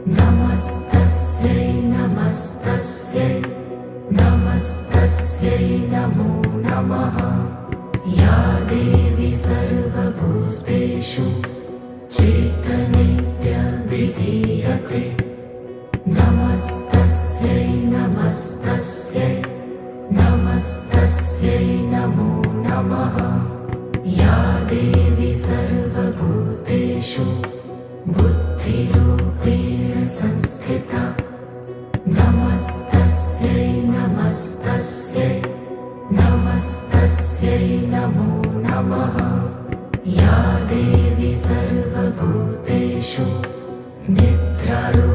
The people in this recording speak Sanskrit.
नमस्तस्यै नमस्तस्यै नमस्तस्यै नमो नमः। या देवी सर्वभूतेषु चेतनेत्यभिधीयते। नमस्तस्यै नमस्तस्यै नमस्तस्यै नमो नमः। या देवी सर्वभूतेषु बुद्धिरूपेण संस्थिता। नमस्तस्यै नमस्तस्यै नमस्तस्यै नमो नमः। या देवी सर्वभूतेषु निद्रारूपेण